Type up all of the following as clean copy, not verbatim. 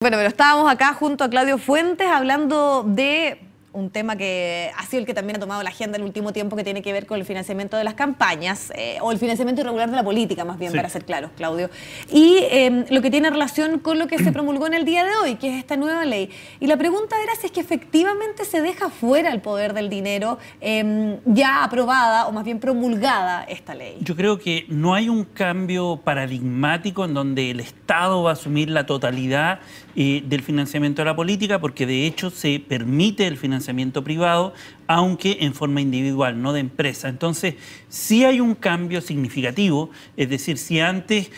Bueno, pero estábamos acá junto a Claudio Fuentes hablando de un tema que ha sido el que también ha tomado la agenda en el último tiempo, que tiene que ver con el financiamiento de las campañas, o el financiamiento irregular de la política, más bien, sí, para ser claros, Claudio. Y lo que tiene relación con lo que se promulgó en el día de hoy, que es esta nueva ley. Y la pregunta era si es que efectivamente se deja fuera el poder del dinero ya aprobada, o más bien promulgada esta ley. Yo creo que no hay un cambio paradigmático en donde el Estado va a asumir la totalidad del financiamiento de la política, porque de hecho se permite el financiamiento privado, aunque en forma individual, no de empresa. Entonces, sí hay un cambio significativo, es decir, si antes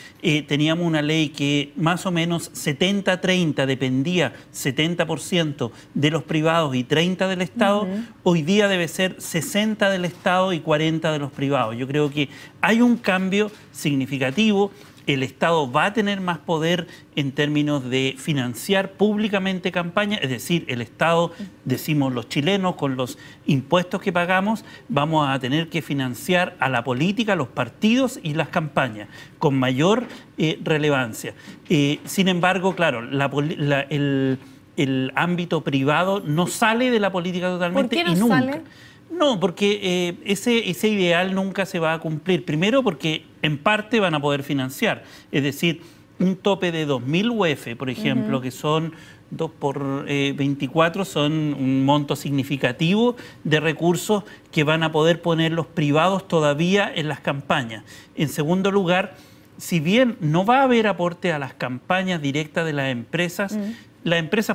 teníamos una ley que más o menos 70-30 dependía 70% de los privados y 30% del Estado, hoy día debe ser 60% del Estado y 40% de los privados. Yo creo que hay un cambio significativo. El Estado va a tener más poder en términos de financiar públicamente campañas, es decir, el Estado, decimos los chilenos, con los impuestos que pagamos, vamos a tener que financiar a la política, los partidos y las campañas con mayor relevancia. Sin embargo, claro, el ámbito privado no sale de la política totalmente. ¿Por qué no y nunca sale? No, porque ese ideal nunca se va a cumplir. Primero porque en parte van a poder financiar. Es decir, un tope de 2.000 UF, por ejemplo, que son 2 por 24, son un monto significativo de recursos que van a poder poner los privados todavía en las campañas. En segundo lugar, si bien no va a haber aporte a las campañas directas de las empresas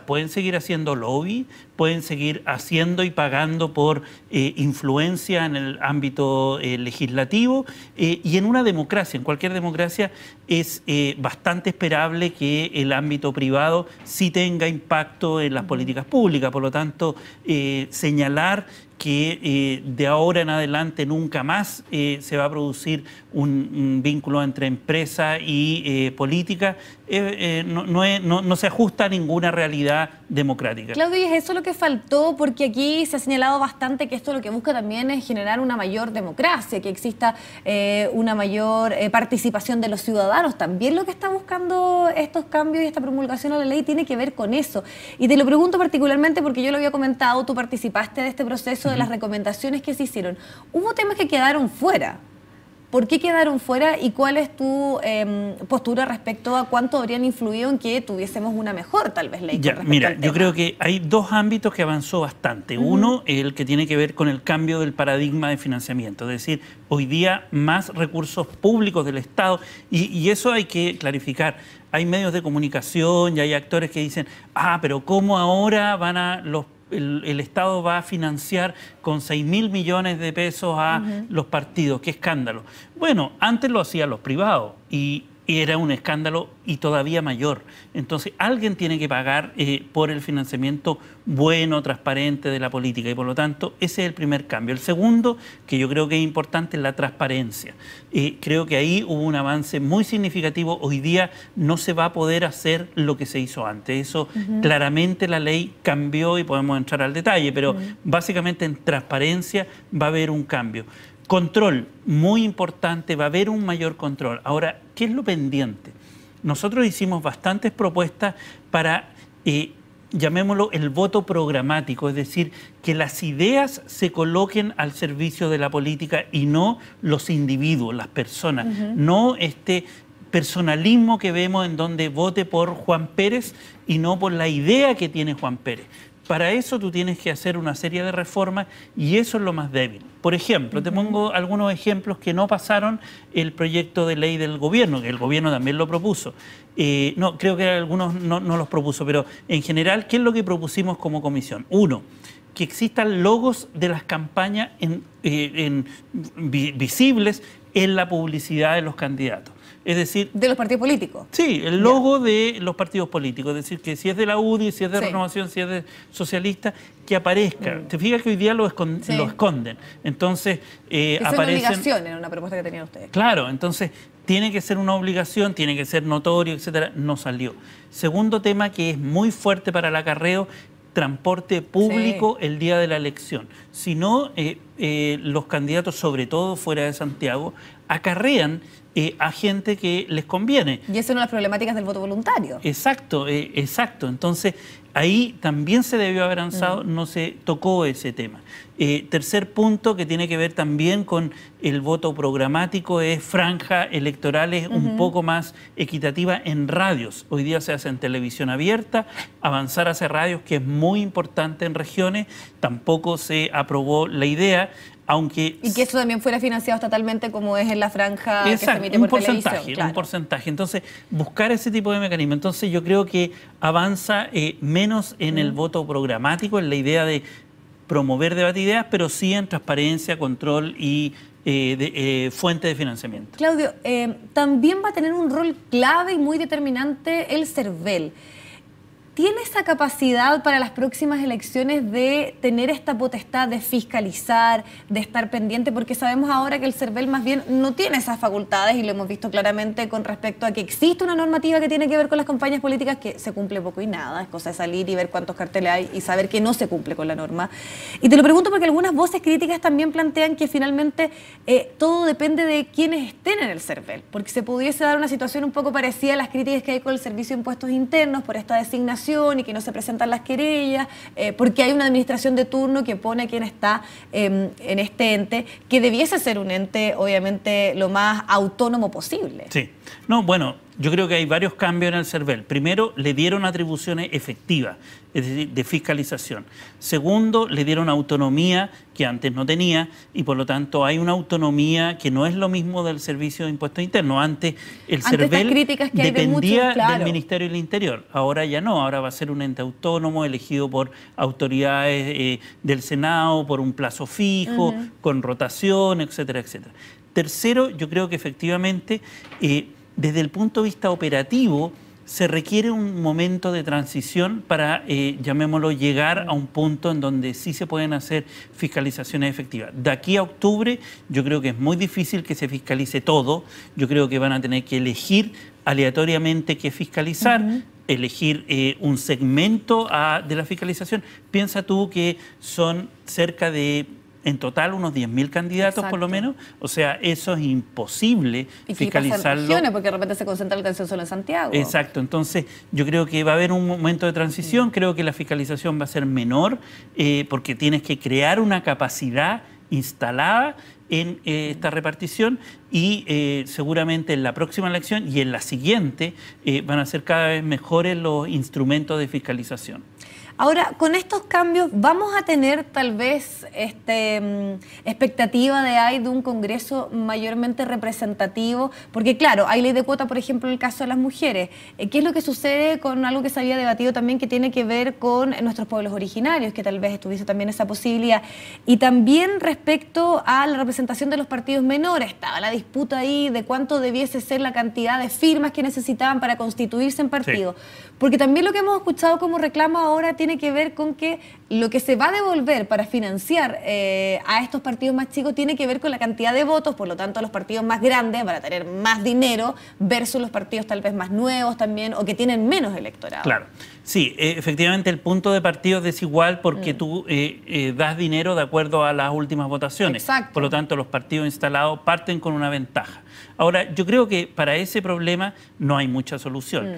pueden seguir haciendo lobby, pueden seguir haciendo y pagando por influencia en el ámbito legislativo, y en una democracia, en cualquier democracia, es bastante esperable que el ámbito privado sí tenga impacto en las políticas públicas. Por lo tanto, señalar que de ahora en adelante nunca más se va a producir un vínculo entre empresa y política, no se ajusta a ninguna realidad democrática. Claudio, y es eso lo que faltó, porque aquí se ha señalado bastante que esto lo que busca también es generar una mayor democracia, que exista una mayor participación de los ciudadanos. También lo que está buscando estos cambios y esta promulgación a la ley tiene que ver con eso. Y te lo pregunto particularmente porque yo lo había comentado, tú participaste de este proceso de las recomendaciones que se hicieron. Hubo temas que quedaron fuera. ¿Por qué quedaron fuera y cuál es tu postura respecto a cuánto habrían influido en que tuviésemos una mejor, tal vez, ley? Mira, yo creo que hay dos ámbitos que avanzó bastante. Uno, el que tiene que ver con el cambio del paradigma de financiamiento, es decir, hoy día más recursos públicos del Estado, y eso hay que clarificar. Hay medios de comunicación y hay actores que dicen, pero ¿cómo ahora el Estado va a financiar con 6.000 millones de pesos a los partidos? ¡Qué escándalo! Bueno, antes lo hacían los privados y era un escándalo y todavía mayor. Entonces, alguien tiene que pagar por el financiamiento bueno, transparente de la política, y por lo tanto, ese es el primer cambio. El segundo, que yo creo que es importante, es la transparencia. Creo que ahí hubo un avance muy significativo. Hoy día no se va a poder hacer lo que se hizo antes. Eso claramente la ley cambió y podemos entrar al detalle, pero básicamente en transparencia va a haber un cambio. Control, muy importante, va a haber un mayor control. Ahora, ¿qué es lo pendiente? Nosotros hicimos bastantes propuestas para, llamémoslo, el voto programático, es decir, que las ideas se coloquen al servicio de la política y no los individuos, las personas, no este personalismo que vemos en donde vote por Juan Pérez y no por la idea que tiene Juan Pérez. Para eso tú tienes que hacer una serie de reformas y eso es lo más débil. Por ejemplo, te pongo algunos ejemplos que no pasaron el proyecto de ley del gobierno, que el gobierno también lo propuso. No, creo que algunos no los propuso, pero en general, ¿qué es lo que propusimos como comisión? Uno, que existan logos de las campañas visibles en la publicidad de los candidatos. Es decir, ¿de los partidos políticos? Sí, el logo de los partidos políticos. Es decir, que si es de la UDI, si es de Renovación, si es de Socialista, que aparezca. Te fijas que hoy día lo esconden. Entonces, aparecen... Es una obligación, era una propuesta que tenían ustedes. Claro, entonces tiene que ser una obligación, tiene que ser notorio, etcétera. No salió. Segundo tema que es muy fuerte para el acarreo, transporte público el día de la elección. Si no, los candidatos, sobre todo fuera de Santiago, acarrean a gente que les conviene. Y esa es una de las problemáticas del voto voluntario. Exacto, exacto. Entonces, ahí también se debió haber avanzado, no se tocó ese tema. Tercer punto que tiene que ver también con el voto programático es franjas electorales un poco más equitativas en radios. Hoy día se hace en televisión abierta, avanzar hacia radios, que es muy importante en regiones. Tampoco se aprobó la idea. Aunque, y que eso también fuera financiado estatalmente como es en la franja exacto, que se emite por televisión. Claro. Un porcentaje. Entonces, buscar ese tipo de mecanismo. Entonces, yo creo que avanza menos en el voto programático, en la idea de promover debate de ideas, pero sí en transparencia, control y fuente de financiamiento. Claudio, también va a tener un rol clave y muy determinante el CERVEL. ¿Tiene esa capacidad para las próximas elecciones de tener esta potestad de fiscalizar, de estar pendiente? Porque sabemos ahora que el CERVEL más bien no tiene esas facultades y lo hemos visto claramente con respecto a que existe una normativa que tiene que ver con las campañas políticas que se cumple poco y nada. Es cosa de salir y ver cuántos carteles hay y saber que no se cumple con la norma. Y te lo pregunto porque algunas voces críticas también plantean que finalmente todo depende de quienes estén en el CERVEL, porque se pudiese dar una situación un poco parecida a las críticas que hay con el Servicio de Impuestos Internos por esta designación y que no se presentan las querellas, porque hay una administración de turno que pone a quien está en este ente, que debiese ser un ente, obviamente, lo más autónomo posible. Sí. No, bueno, yo creo que hay varios cambios en el CERVEL. Primero, le dieron atribuciones efectivas, es decir, de fiscalización. Segundo, le dieron autonomía que antes no tenía y por lo tanto hay una autonomía que no es lo mismo del Servicio de Impuestos Internos. Antes el CERVEL dependía del Ministerio del Interior. Ahora ya no, ahora va a ser un ente autónomo elegido por autoridades del Senado por un plazo fijo, con rotación, etcétera, etcétera. Tercero, yo creo que efectivamente desde el punto de vista operativo se requiere un momento de transición para, llamémoslo, llegar a un punto en donde sí se pueden hacer fiscalizaciones efectivas. De aquí a octubre yo creo que es muy difícil que se fiscalice todo. Yo creo que van a tener que elegir aleatoriamente qué fiscalizar, elegir un segmento de la fiscalización. Piensa tú que son cerca de, en total, unos 10.000 candidatos. Exacto. Por lo menos. O sea, eso es imposible fiscalizarlo. Porque de repente se concentra la atención solo en Santiago. Exacto. Entonces, yo creo que va a haber un momento de transición. Creo que la fiscalización va a ser menor porque tienes que crear una capacidad instalada en esta repartición y seguramente en la próxima elección y en la siguiente van a ser cada vez mejores los instrumentos de fiscalización. Ahora, con estos cambios, ¿vamos a tener tal vez expectativa de un Congreso mayormente representativo? Porque claro, hay ley de cuota, por ejemplo, en el caso de las mujeres. ¿Qué es lo que sucede con algo que se había debatido también que tiene que ver con nuestros pueblos originarios, que tal vez estuviese también esa posibilidad? Y también respecto a la representación de los partidos menores, estaba la disputa ahí de cuánto debiese ser la cantidad de firmas que necesitaban para constituirse en partido. Sí. Porque también lo que hemos escuchado como reclamo ahora tiene que ver con que lo que se va a devolver para financiar a estos partidos más chicos tiene que ver con la cantidad de votos, por lo tanto los partidos más grandes van a tener más dinero versus los partidos tal vez más nuevos también o que tienen menos electorado. Claro, sí, efectivamente el punto de partido es desigual porque tú das dinero de acuerdo a las últimas votaciones. Exacto. Por lo tanto los partidos instalados parten con una ventaja. Ahora, yo creo que para ese problema no hay mucha solución,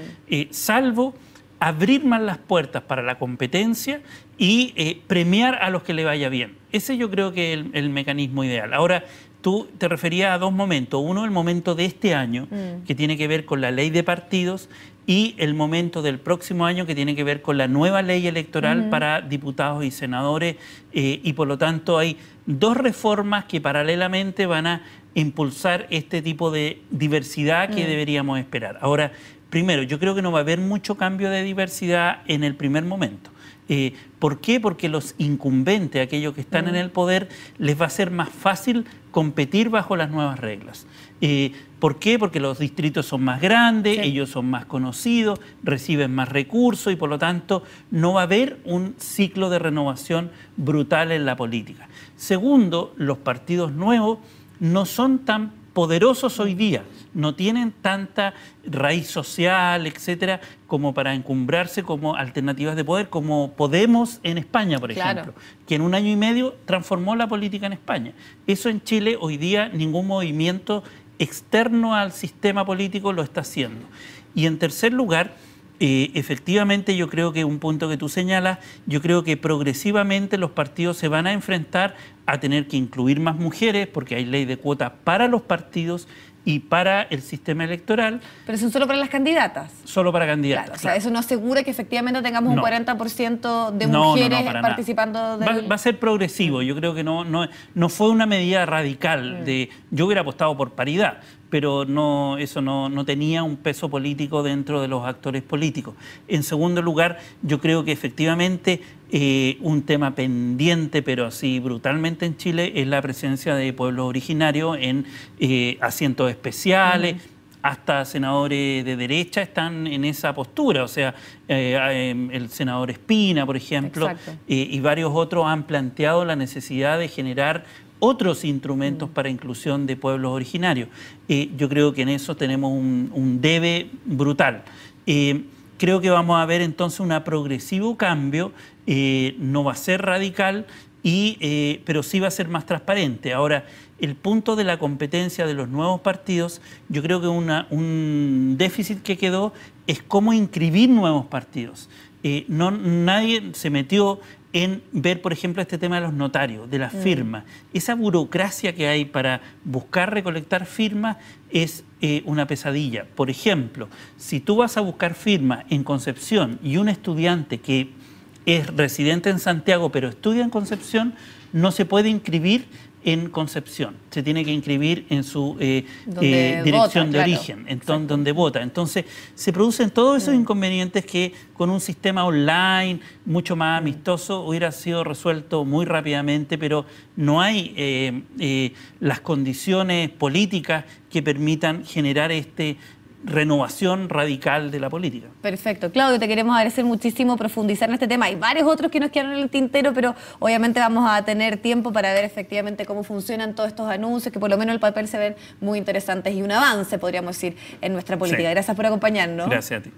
salvo abrir más las puertas para la competencia y premiar a los que le vaya bien. Ese yo creo que es el mecanismo ideal. Ahora, tú te referías a dos momentos. Uno, el momento de este año, que tiene que ver con la ley de partidos, y el momento del próximo año, que tiene que ver con la nueva ley electoral para diputados y senadores. Y por lo tanto hay dos reformas que paralelamente van a impulsar este tipo de diversidad que deberíamos esperar. Ahora, primero, yo creo que no va a haber mucho cambio de diversidad en el primer momento. ¿Por qué? Porque los incumbentes, aquellos que están en el poder, les va a ser más fácil competir bajo las nuevas reglas. ¿Por qué? Porque los distritos son más grandes, ellos son más conocidos, reciben más recursos y por lo tanto no va a haber un ciclo de renovación brutal en la política. Segundo, los partidos nuevos no son tan poderosos hoy día, no tienen tanta raíz social, etcétera, como para encumbrarse como alternativas de poder, como Podemos en España, por ejemplo, que en 1 año y medio transformó la política en España. Eso en Chile hoy día ningún movimiento externo al sistema político lo está haciendo. Y en tercer lugar, efectivamente yo creo que un punto que tú señalas, yo creo que progresivamente los partidos se van a enfrentar a tener que incluir más mujeres porque hay ley de cuotas para los partidos y para el sistema electoral. Pero son solo para las candidatas. Solo para candidatas. Claro, o sea, eso no asegura que efectivamente tengamos un 40% de mujeres participando del... Va a ser progresivo. Yo creo que no fue una medida radical. Yo hubiera apostado por paridad, pero eso no tenía un peso político dentro de los actores políticos. En segundo lugar, yo creo que efectivamente un tema pendiente, pero así brutalmente en Chile, es la presencia de pueblos originarios en asientos especiales. Hasta senadores de derecha están en esa postura, o sea, el senador Espina, por ejemplo, y varios otros han planteado la necesidad de generar otros instrumentos para inclusión de pueblos originarios. Yo creo que en eso tenemos un debe brutal. Creo que vamos a ver entonces un progresivo cambio, no va a ser radical, pero sí va a ser más transparente. Ahora, el punto de la competencia de los nuevos partidos, yo creo que un déficit que quedó es cómo inscribir nuevos partidos. Nadie se metió en ver, por ejemplo, este tema de los notarios, de las firmas. Esa burocracia que hay para buscar recolectar firmas es una pesadilla. Por ejemplo, si tú vas a buscar firmas en Concepción y un estudiante que es residente en Santiago pero estudia en Concepción, no se puede inscribir en Concepción, se tiene que inscribir en su dirección de origen, donde vota. Entonces, se producen todos esos inconvenientes que con un sistema online mucho más amistoso hubiera sido resuelto muy rápidamente, pero no hay las condiciones políticas que permitan generar renovación radical de la política. Perfecto. Claudio, te queremos agradecer muchísimo profundizar en este tema. Hay varios otros que nos quedaron en el tintero, pero obviamente vamos a tener tiempo para ver efectivamente cómo funcionan todos estos anuncios, que por lo menos en el papel se ven muy interesantes y un avance, podríamos decir, en nuestra política. Gracias por acompañarnos. Gracias a ti.